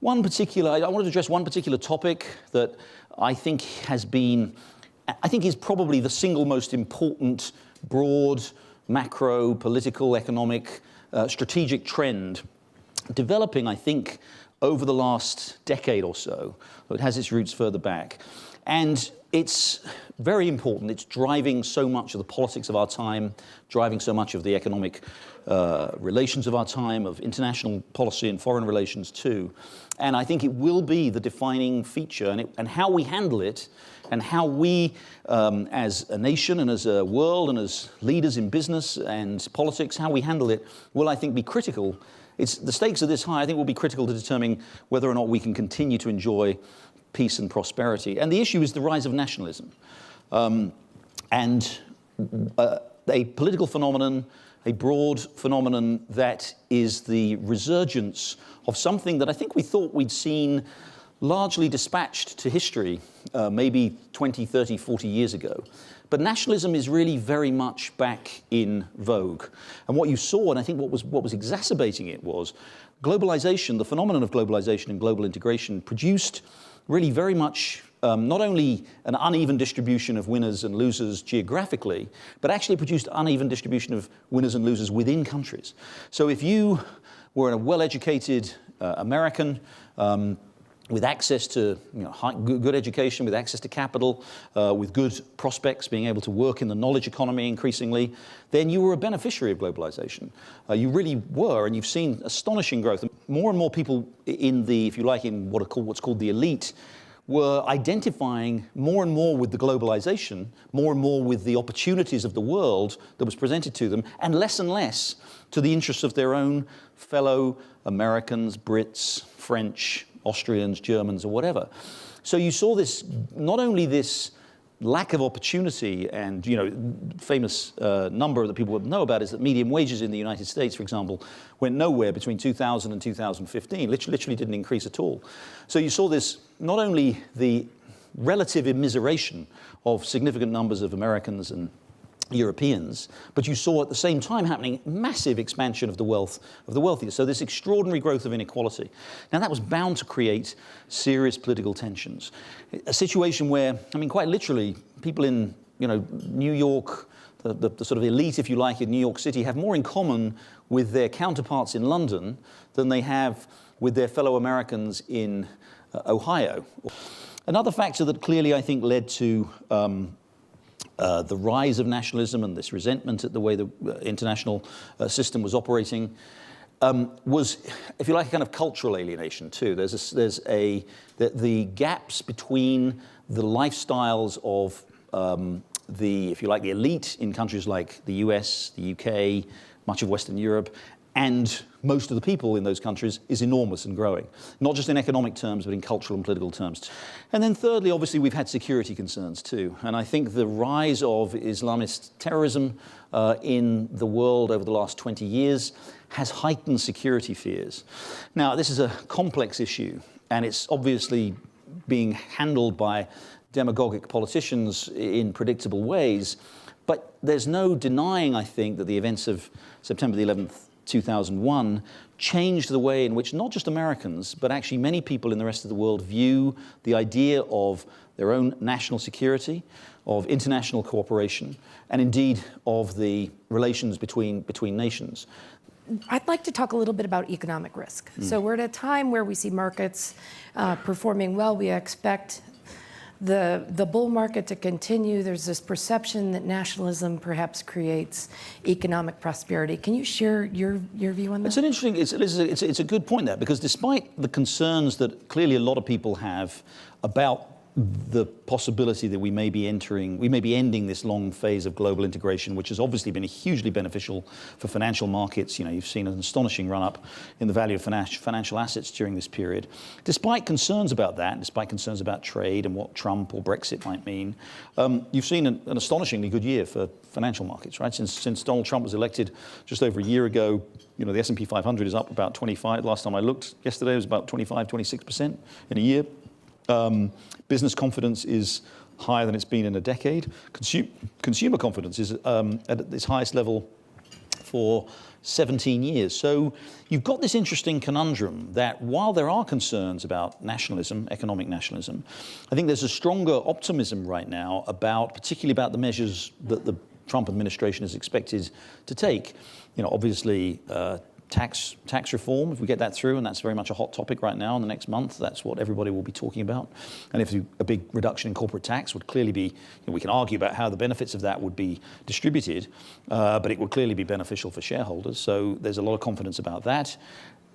I wanted to address one particular topic that I think is probably the single most important broad macro political economic strategic trend developing, I think, over the last decade or so. It has its roots further back. And it's very important. It's driving so much of the politics of our time, driving so much of the economic relations of our time, of international policy and foreign relations too. And I think it will be the defining feature, and how we handle it, and how we, as a nation and as a world and as leaders in business and politics, how we handle it will, I think, be critical. The stakes are this high, I think, will be critical to determining whether or not we can continue to enjoy peace and prosperity. And the issue is the rise of nationalism. And a political phenomenon, a broad phenomenon that is the resurgence of something that I think we thought we'd seen largely dispatched to history maybe 20, 30, 40 years ago. But nationalism is really very much back in vogue. And what you saw, and I think what was exacerbating it, was globalization, the phenomenon of globalization and global integration produced really very much not only an uneven distribution of winners and losers geographically, but actually produced uneven distribution of winners and losers within countries. So if you were a well-educated American with access to good education, with access to capital, with good prospects, being able to work in the knowledge economy increasingly, then you were a beneficiary of globalization. You really were, and you've seen astonishing growth. More and more people in the, if you like, in what's called the elite, were identifying more and more with the globalization, more and more with the opportunities of the world that was presented to them, and less to the interests of their own fellow Americans, Brits, French, Austrians, Germans, or whatever. So you saw this, not only this lack of opportunity, and famous number that people would know about is that median wages in the United States, for example, went nowhere between 2000 and 2015, literally didn't increase at all. So you saw this, not only the relative immiseration of significant numbers of Americans and Europeans, but you saw at the same time happening massive expansion of the wealth of the wealthiest. So this extraordinary growth of inequality. Now that was bound to create serious political tensions. A situation where, quite literally, people in New York, the sort of elite, if you like, in New York City have more in common with their counterparts in London than they have with their fellow Americans in Ohio. Another factor that clearly, I think, led to the rise of nationalism and this resentment at the way the international system was operating was, if you like, a kind of cultural alienation too. The gaps between the lifestyles of if you like, the elite in countries like the US, the UK, much of Western Europe, and most of the people in those countries is enormous and growing, not just in economic terms, but in cultural and political terms. And then thirdly, obviously, we've had security concerns too. And I think the rise of Islamist terrorism in the world over the last 20 years has heightened security fears. Now, this is a complex issue, and it's obviously being handled by demagogic politicians in predictable ways. But there's no denying, I think, that the events of September the 11th, 2001 changed the way in which not just Americans, but actually many people in the rest of the world view the idea of their own national security, of international cooperation, and indeed of the relations between nations. I'd like to talk a little bit about economic risk. So we're at a time where we see markets performing well. We expect the bull market to continue. There's this perception that nationalism perhaps creates economic prosperity. Can you share your view on that? It's an interesting, it's a good point there, because despite the concerns that clearly a lot of people have about the possibility that we may be ending this long phase of global integration, which has obviously been hugely beneficial for financial markets. You've seen an astonishing run-up in the value of financial assets during this period. Despite concerns about that, despite concerns about trade and what Trump or Brexit might mean, you've seen an astonishingly good year for financial markets, right? Since Donald Trump was elected just over a year ago, the S&P 500 is up about 25. Last time I looked yesterday, it was about 25, 26% in a year. Business confidence is higher than it's been in a decade. Consumer confidence is at its highest level for 17 years. So you've got this interesting conundrum that while there are concerns about nationalism, economic nationalism, I think there's a stronger optimism right now particularly about the measures that the Trump administration is expected to take. Obviously, tax reform, if we get that through, and that's very much a hot topic right now in the next month, that's what everybody will be talking about. And if a big reduction in corporate tax would clearly be, we can argue about how the benefits of that would be distributed, but it would clearly be beneficial for shareholders. So there's a lot of confidence about that.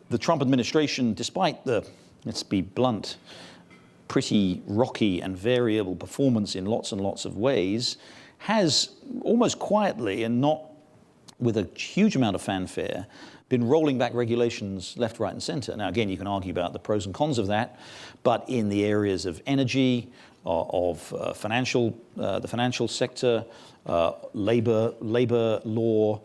The Trump administration, despite the, let's be blunt, pretty rocky and variable performance in lots and lots of ways, has almost quietly and not with a huge amount of fanfare been rolling back regulations left, right, and center. Now, again, you can argue about the pros and cons of that, but in the areas of energy, the financial sector, labor law,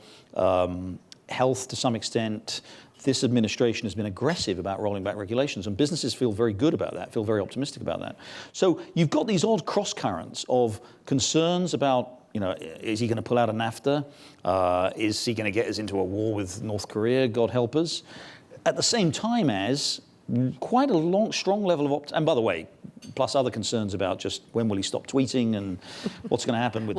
health to some extent, this administration has been aggressive about rolling back regulations, and businesses feel very good about that, feel very optimistic about that. So you've got these odd cross currents of concerns about, is he going to pull out of NAFTA? Is he going to get us into a war with North Korea? God help us. At the same time as quite a strong level of and by the way, plus other concerns about just when will he stop tweeting and what's going to happen with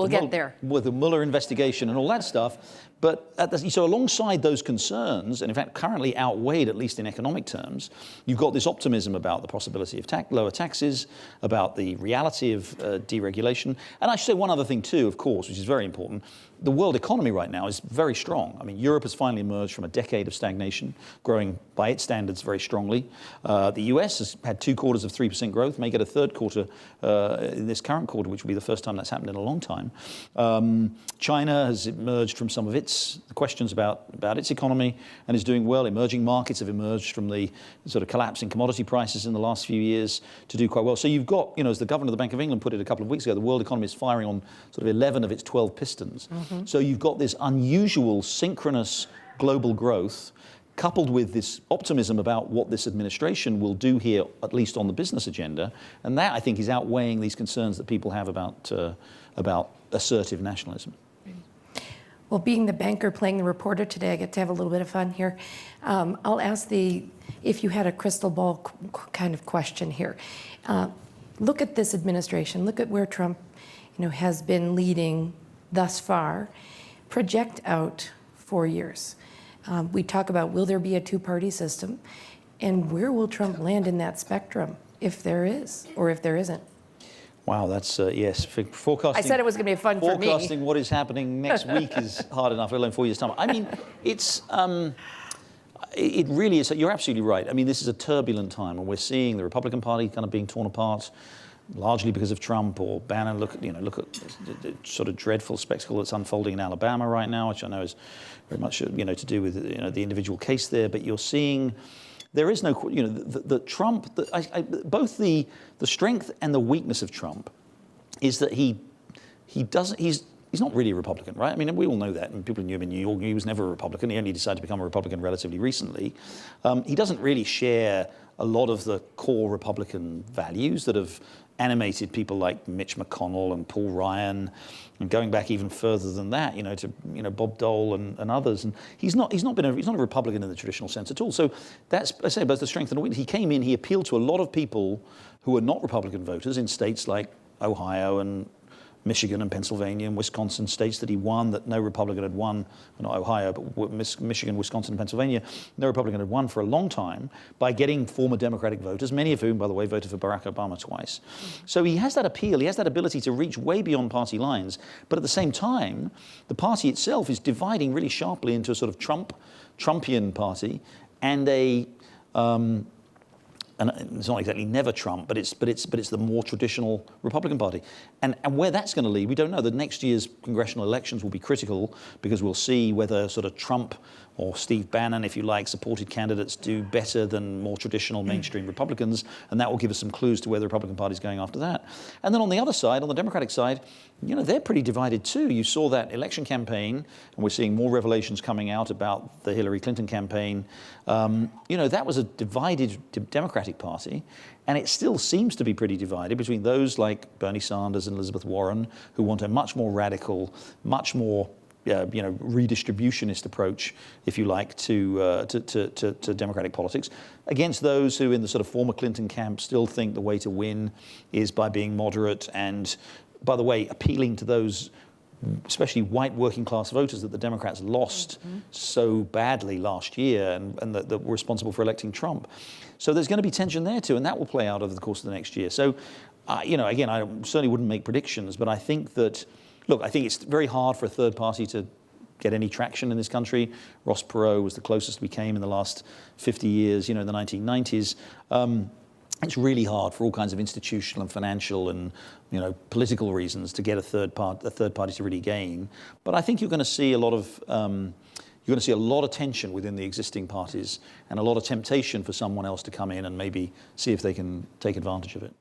with the Mueller investigation and all that stuff. But so alongside those concerns, and in fact currently outweighed, at least in economic terms, you've got this optimism about the possibility of lower taxes, about the reality of deregulation. And I should say one other thing too, of course, which is very important. The world economy right now is very strong. I mean, Europe has finally emerged from a decade of stagnation, growing by its standards very strongly. The US has had 2 quarters of 3% growth, may get a third quarter in this current quarter, which will be the first time that's happened in a long time. China has emerged from some of its questions about its economy and is doing well. Emerging markets have emerged from the sort of collapse in commodity prices in the last few years to do quite well. So you've got, as the governor of the Bank of England put it a couple of weeks ago, the world economy is firing on sort of 11 of its 12 pistons. Mm-hmm. So you've got this unusual synchronous global growth coupled with this optimism about what this administration will do here, at least on the business agenda. And that, I think, is outweighing these concerns that people have about assertive nationalism. Well, being the banker playing the reporter today, I get to have a little bit of fun here. I'll ask if you had a crystal ball kind of question here. Look at this administration. Look at where Trump, has been leading thus far. Project out 4 years. We talk about, will there be a 2-party system? And where will Trump land in that spectrum, if there is, or if there isn't? Wow, that's, yes, forecasting. I said it was going to be fun for me. Forecasting what is happening next week is hard enough, let alone 4 years' time. I mean, it really is, you're absolutely right. I mean, this is a turbulent time, and we're seeing the Republican Party kind of being torn apart, largely because of Trump or Bannon. Look at the sort of dreadful spectacle that's unfolding in Alabama right now, which I know is very much, to do with, the individual case there. But you're seeing, there is no, the Trump, both the strength and the weakness of Trump is that he's not really a Republican, right? I mean, we all know that, and people knew him in New York. He was never a Republican. He only decided to become a Republican relatively recently. He doesn't really share a lot of the core Republican values that have animated people like Mitch McConnell and Paul Ryan, and going back even further than that, to Bob Dole and others. And he's not a Republican in the traditional sense at all. So that's, I say, both the strength and the weakness. He came in, he appealed to a lot of people who were not Republican voters in states like Ohio and Michigan and Pennsylvania and Wisconsin, states that he won that no Republican had won, not Ohio, but Michigan, Wisconsin, and Pennsylvania, no Republican had won for a long time by getting former Democratic voters, many of whom, by the way, voted for Barack Obama twice. So he has that appeal, he has that ability to reach way beyond party lines, but at the same time, the party itself is dividing really sharply into a sort of Trumpian party and and it's not exactly never Trump, but it's the more traditional Republican Party. And where that's going to lead, we don't know. The next year's congressional elections will be critical because we'll see whether sort of Trump or Steve Bannon, if you like, supported candidates do better than more traditional mainstream Republicans, and that will give us some clues to where the Republican Party is going after that. And then on the other side, on the Democratic side, they're pretty divided too. You saw that election campaign, and we're seeing more revelations coming out about the Hillary Clinton campaign. That was a divided Democratic Party, and it still seems to be pretty divided between those like Bernie Sanders and Elizabeth Warren, who want a much more radical, much more redistributionist approach, if you like, to democratic politics, against those who in the sort of former Clinton camp still think the way to win is by being moderate and, by the way, appealing to those especially white working class voters that the Democrats lost so badly last year and that were responsible for electing Trump. So there's going to be tension there too, and that will play out over the course of the next year. So, again, I certainly wouldn't make predictions, but I think that, look, I think it's very hard for a third party to get any traction in this country. Ross Perot was the closest we came in the last 50 years, in the 1990s. It's really hard for all kinds of institutional and financial and political reasons to get a third party to really gain. But I think you're going to see a lot of tension within the existing parties and a lot of temptation for someone else to come in and maybe see if they can take advantage of it.